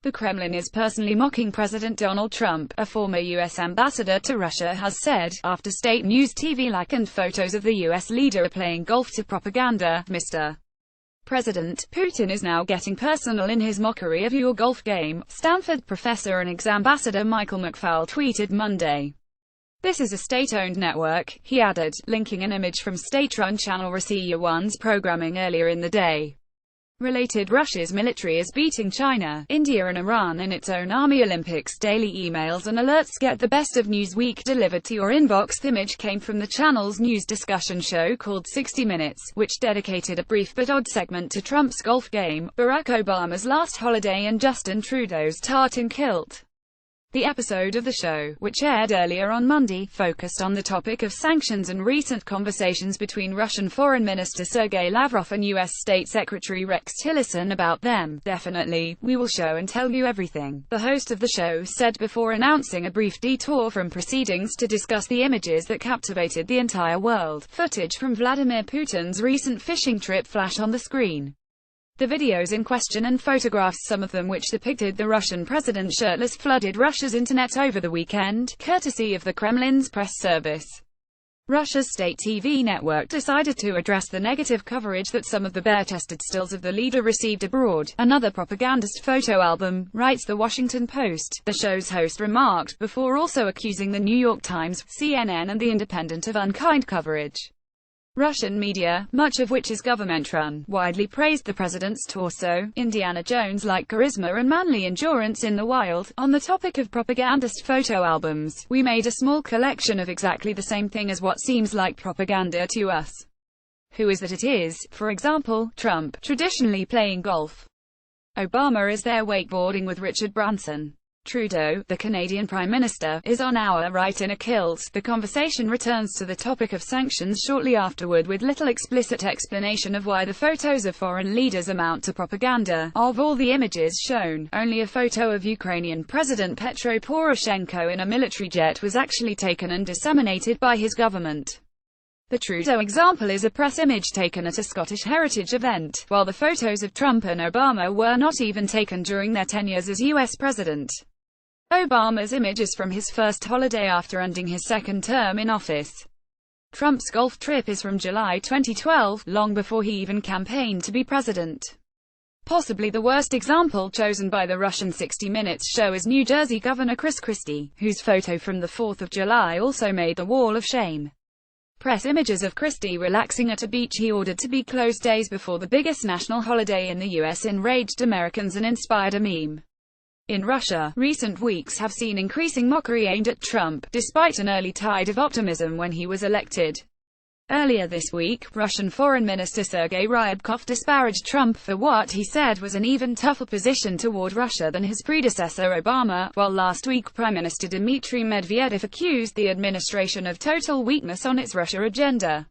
The Kremlin is personally mocking President Donald Trump, a former U.S. ambassador to Russia has said, after state news TV likened photos of the U.S. leader playing golf to propaganda. Mr. President Putin is now getting personal in his mockery of your golf game, Stanford professor and ex-ambassador Michael McFaul tweeted Monday. This is a state-owned network, he added, linking an image from state-run channel Russia One's programming earlier in the day. Related, Russia's military is beating China, India and Iran in its own Army Olympics. Daily emails and alerts get the best of Newsweek delivered to your inbox. The image came from the channel's news discussion show called 60 Minutes, which dedicated a brief but odd segment to Trump's golf game, Barack Obama's last holiday and Justin Trudeau's tartan kilt. The episode of the show, which aired earlier on Monday, focused on the topic of sanctions and recent conversations between Russian Foreign Minister Sergei Lavrov and U.S. State Secretary Rex Tillerson about them. Definitely, we will show and tell you everything, the host of the show said before announcing a brief detour from proceedings to discuss the images that captivated the entire world. Footage from Vladimir Putin's recent fishing trip flashed on the screen. The videos in question and photographs, some of them which depicted the Russian president shirtless, flooded Russia's internet over the weekend, courtesy of the Kremlin's press service. Russia's state TV network decided to address the negative coverage that some of the bare-chested stills of the leader received abroad. Another propagandist photo album, writes The Washington Post. The show's host remarked, before also accusing the New York Times, CNN and The Independent of unkind coverage. Russian media, much of which is government-run, widely praised the president's torso, Indiana Jones-like charisma and manly endurance in the wild. On the topic of propagandist photo albums, we made a small collection of exactly the same thing as what seems like propaganda to us. Who is that it is, for example, Trump, traditionally playing golf. Obama is there wakeboarding with Richard Branson. Trudeau, the Canadian Prime Minister, is on our right in a kilt. The conversation returns to the topic of sanctions shortly afterward with little explicit explanation of why the photos of foreign leaders amount to propaganda. Of all the images shown, only a photo of Ukrainian President Petro Poroshenko in a military jet was actually taken and disseminated by his government. The Trudeau example is a press image taken at a Scottish heritage event, while the photos of Trump and Obama were not even taken during their tenures as U.S. president. Obama's image is from his first holiday after ending his second term in office. Trump's golf trip is from July 2012, long before he even campaigned to be president. Possibly the worst example chosen by the Russian 60 Minutes show is New Jersey Governor Chris Christie, whose photo from the 4th of July also made the wall of shame. Press images of Christie relaxing at a beach he ordered to be closed days before the biggest national holiday in the U.S. enraged Americans and inspired a meme. In Russia, recent weeks have seen increasing mockery aimed at Trump, despite an early tide of optimism when he was elected. Earlier this week, Russian Foreign Minister Sergei Ryabkov disparaged Trump for what he said was an even tougher position toward Russia than his predecessor Obama, while last week Prime Minister Dmitry Medvedev accused the administration of total weakness on its Russia agenda.